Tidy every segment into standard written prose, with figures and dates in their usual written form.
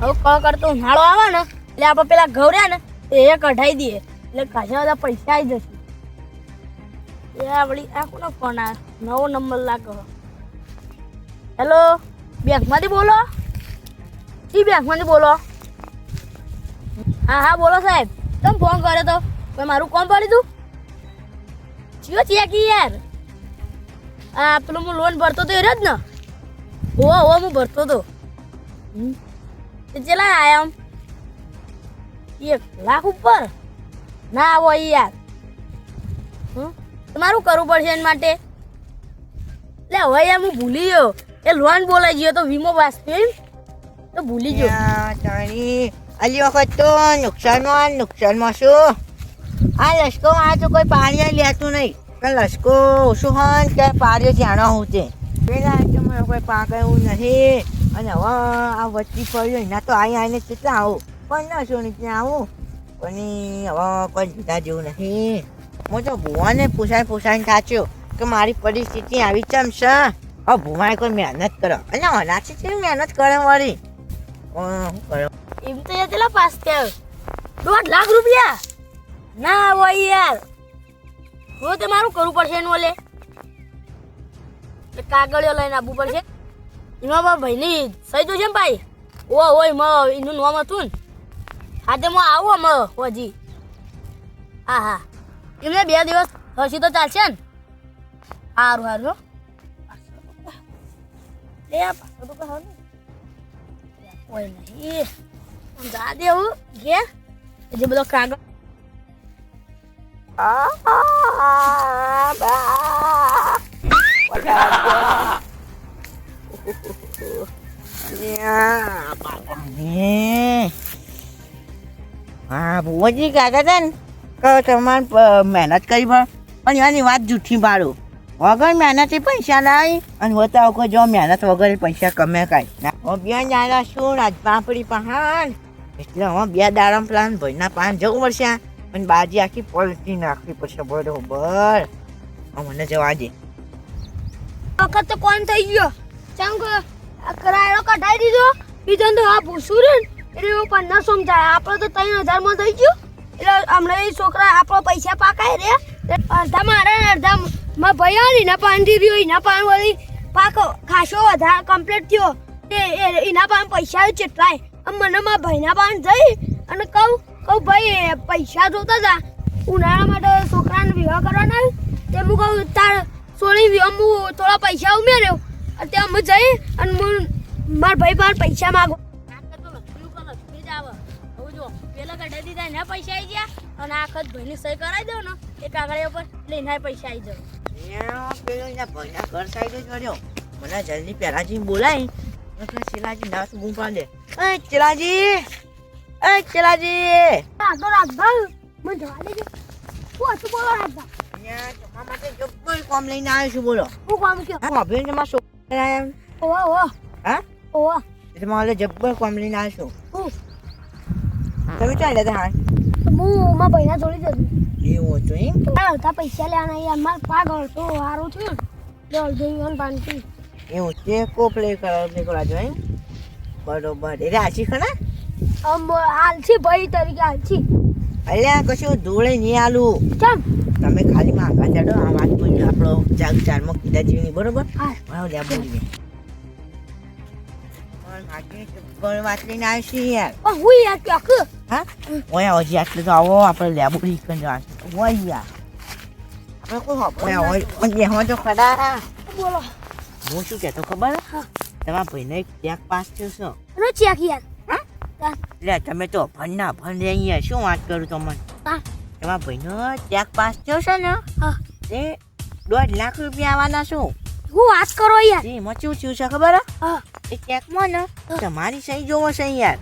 હવે ક કરતો ઉનાળો આવે ને એટલે આપણે પેલા ઘઉર્યા ને એ કઢાઈ દઈએ એટલે ખાસા બધા પૈસા આવી જશે. એ વળી આ કોનો ફોન આવે? નવો નંબર લાગો. હેલો, બેંકમાંથી બોલો? ઈ બેંકમાંથી બોલો? હા બોલો સાહેબ. તમે ફોન કર્યો તો કોઈ મારું કોમ પડી તું? ચિયો ચેકી યાર. આ પેલું હું લોન ભરતો તો એ જ ને? ઓ હું ભરતો તો. ચેલા આયા આમ 1 લાખ ઉપર? ના આવો યાર. તમારું કરવું પડશે એના માટે. એટલે હવે યાર હું ભૂલી ગયો. એ લોન બોલાઈ ગયો તો વીમો પાસ થયો તો ભૂલી ગયો. આલી વખત તો નુકસાનમાં શું આ લશ્કોમાં તો કોઈ પાણી લેતું નહીં. લશ્કો ઓછું હોય કે પાડ્યો જાણો હું તે પેલા મને કોઈ પાક એવું નથી. અને હવે આ વચ્ચી પડ્યો એના તો આવીને કેટલા આવું 1500 ની ત્યાં આવું પણ હવે કોઈ લીધા જેવું નથી. હું તો ભુવાને પૂછાઈને કાચ્યો કે મારી પરિસ્થિતિ આવી ચમ છે. હવે ભુવાએ કોઈ મહેનત કરો અને અનાથી કેવી મહેનત કરે વળી શું કરો એમ તો કેટલા પાસ થયો? 1.5 લાખ રૂપિયા? ના હોય યાર. હું તે મારું કરવું પડશે એનું ઓલે કાગળિયો લઈને આવવું પડશે. એમાં મારા ભાઈની સહી જોશે ને ભાઈ? હોય એનું નામ હતું ને. આજે હું આવું હજી. હા એમને 2 દિવસ હસી તો ચાલશે ને? સારું હો. લે પાછો તો કહો ને કોઈ નહીં. જા દેવું ઘેર જે બધો કાગળ ભુવાજી કહેતા હતા ને કે તમારે મહેનત કરી પણ એની વાત જૂઠી પાડું. વગર મહેનતે પૈસા લાવી અને બતાવો કે જો મહેનત વગર પૈસા કમે કાંઈ હું 2 દાડા શું રાજપાપડી પહાડ એટલે હું 2 દાડા પ્લાન ભાઈના પાન જવું પડશે અને બાજી આખી પલટી નાખવી પડશે. બરોબર મને જવા દે. વખત તો કોણ થઈ ગયો ચમ કરાયો કઢાઈ દીધો. બીજો તો આ ભૂસું ને એટલે 1500 થાય. આપણે તો 3000 માં થઈ ગયું. એટલે હમણાં એ છોકરા આપણો પૈસા પાકાય રે અડધા મારે અડધા માં ભાઈ એના પાન દીધું. એના પાન વળી પાક ખાસો વધારે કમ્પ્લીટ થયો. એના પાન પૈસા ચેટલાય મને મારા ભાઈના પાન જઈ અને કહું ભાઈ પૈસા જોતા હતા ઉનાળા માટે છોકરાને વિવાહ કરવાના તે હું કહું તાર સોળી વિવાહ હું થોડા પૈસા ઉમેર્યો ત્યાં અમે જઈ અને હું મારા ભાઈ પાસે પૈસા માગો. લક્ષ્મી જ આવે. હવે જો પેલા કઢાઈ દીધા એના પૈસા આવી ગયા અને આખત ભાઈની સહી કરાવી દો ને એ કાગળિયા ઉપર એટલે એના પૈસા આવી જાય. પેલો એના ભાઈના ઘર સાઈડ જ કર્યો. મને જલ્દી પેલાજી બોલાય ચેલાજી ના તો બૂમ પાડે. ચેલાજી તો રાજભાઈ મને જવા દેજો. શું હતું બોલો રાજભા? તમારા માટે જબ્બર કામ લઈને આવ્યો છું. બોલો હું કામ કયો? ભાઈ તમારા છોકરા હા તમારે જબ્બર કામ લઈને આવ્યો છું. તમે ચાલે હતા હા હું મારા ભાઈના જોડી જતું એવું હતું એમ? અડધા પૈસા લેવાના યાર મારે પાક અડધો સારું થયું ને અડધો પાણી એવું તે કોપલે કરવા જો એમ? બરોબર એટલે આછી ખરા હાલછી ભાઈ તરીકે હાલછી. અલ્યા કશું ધૂળે નહીં આલું. ચમ તમે ખાલી માંગા ચાડો આ વાત કોઈ આપણો જાગ ચારમાં કીધા જેવી બરોબર. હા લે બોલીએ વાત લઈને આવી છે યાર. હું યાર ક્યાંક હા ઓય હજી આટલે તો આવો આપણે લેબો રીકન જવાનું ઓય યાર આપણે કોઈ હોય તો ખરા. બોલો હું શું કહેતો ખબર? તમારા ભાઈને ચેક પાસ થયો છો? એનો ચેક યાર. લે તમે તો ભણના ભણ અહીંયા શું વાત કરું તમને. તમારા ભાઈનો ચેક પાસ થયો છે ને તે 1.5 લાખ રૂપિયા આવવાના શું? હું વાત કરો યાર. એમાં શું થયું છે ખબર? એ ચેકમાં ને તમારી સહી જોવો છે યાર.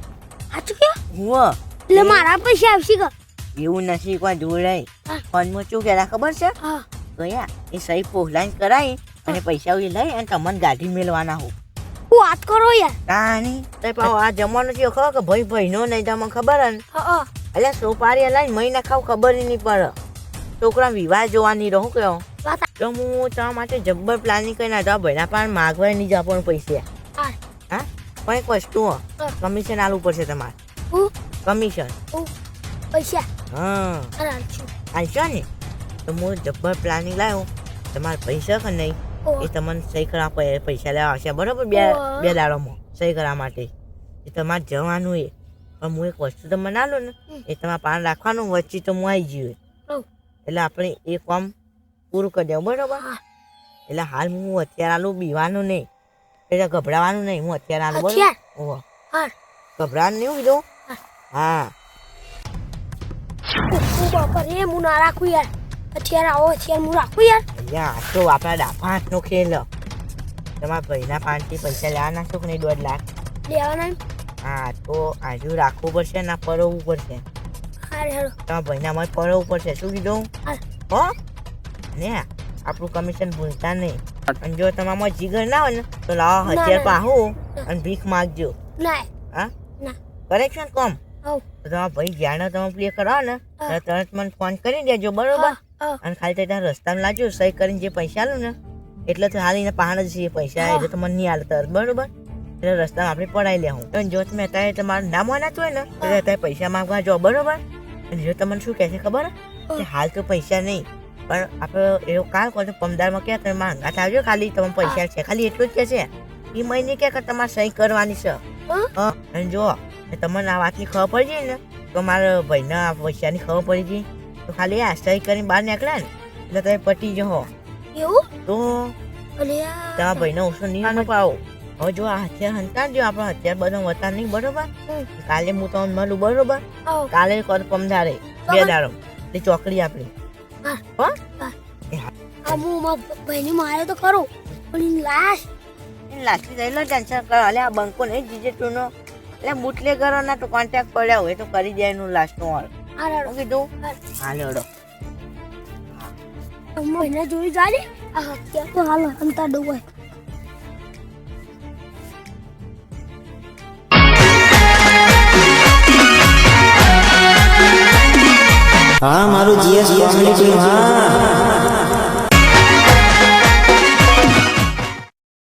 સાચું કે? હું એટલે મારા પૈસા આવશે કે? એવું નથી કોઈ જોડાય ફોનમાં શું કહેતા ખબર છે? તો યાર એ સહી પોહલાઈન કરાવી અને પૈસા લઈ અને તમને ગાડી મેળવાના હું વાત કરો યાર. કાની તો પાવ આ જમાનો થયો ખબર કે ભાઈનો નહીં તમને ખબર ને? એટલે સોપારી હલાઈ મહિના ખાવ ખબર નહીં પડે. છોકરા વિવાહ જોવાની રહું કયો તો હું તમારા માટે જબ્બર પ્લાનિંગ કરીને આવ્યો. ભાઈના પણ માગવા નહીં જા પણ પૈસા. હા પણ એક વસ્તુ કમિશન આલવું પડશે તમારે. હું કમિશન. પૈસા હા અને આલશું. આલશો ને તો હું જબ્બર પ્લાનિંગ લાવ્યો. તમારે પૈસા કે નહીં એ તમને સહી કરવા પૈસા લેવા આવશે બરોબર. બે દાડામાં સહી કરવા માટે એ તમારે જવાનું એ. પણ હું એક વસ્તુ તમને આલું ને એ તમારે પાન રાખવાનું વચ્ચે તો હું આવી ગયું એટલે આપણે એ કામ પૂરું કરી દેવું બરોબર. એટલે હાલ હું અત્યારે આલું બીવાનું નહીં એટલે ગભરાવાનું નહીં. હું અત્યારે આલું બરોબર. ગભરાવાનું નહીં કીધું. હા બાપા રે હું ના રાખું યાર. અત્યારે આવો અત્યારે હું રાખું યાર. અહીંયા આ તો આપણા ડાફા હાથનો ખેલ. તમારા ભાઈના 5 થી પૈસા લેવાના છો કે નહીં? 1.5 લાખ લેવાના. હા તો આજુ રાખવું પડશે ના પરવવું પડશે. હારે હારો તમારા ભાઈના મત પરવવું પડશે. શું કીધું? હો ને આપણું કમિશન ભૂલતા નહીં. અને જો તમારામાં જીગર ના હોય ને તો લાવો 1000 પાહું અને ભીખ માગજો. ના હા ના કરેક્શન કોમ. આવ તો તમારા ભાઈ જાણે તમે પ્લે કરો ને એટલે તરત મને ફોન કરી દેજો બરોબર. અને ખાલી ત્યાં રસ્તામાં લાવજો સહી કરીને જે પૈસા આલું ને એટલે તો હાલ એને પહાડ જ છે પૈસા એટલે તો મને નહીં હાલ તરત બરોબર. એટલે રસ્તામાં આપણે પડાવી લેવું. તો જો તમે અત્યારે તમારું નામ વાના હોય ને એટલે અત્યારે પૈસા માંગવા જાઓ બરોબર. અને જો તમને શું કહે છે ખબર કે હાલ તો પૈસા નહીં પણ આપણે એવો કામ કરો પમદારમાં કે તમે માંગા આવજો ખાલી તમે પૈસા છે ખાલી એટલું જ કે છે એ મહિને કે તમારે સહી કરવાની છે. અને જો તમને આ વાતની ખબર પડી જાય ને તો મારા ભાઈના પૈસાની ખબર પડી ગઈ તો ખાલી આ સહી કરીને બહાર નીકળ્યા ને એટલે તમે પટી જહો. એવું તો તમારા ભાઈને ઓછો નહીં પાવો. હવે જો આ હથિયાર હંતાડજો આપણે હથિયાર બધા વતા નહીં બરોબર. કાલે હું તમને મળું બરોબર. કાલે પમદારે 2 દાડો એ ચોકડી આપણી. હું ભાઈને મારે તો ખરું પણ લાસ્ટ લઈ લો ટેન્શન કરો. અલે આ બંકો નહીં જીજે ટુનો એટલે બુટલે કરો ના તો કોન્ટેક્ટ પડ્યા હોય તો કરી જાય એનું લાસ્ટનું વાળ. હાલો કીધું હા લેડો મહિના જોઈ જાય ત્યાં તો હાલ અંતા ડૂબાય. હા મારું જીએસ કોમેડી ટીમ. હા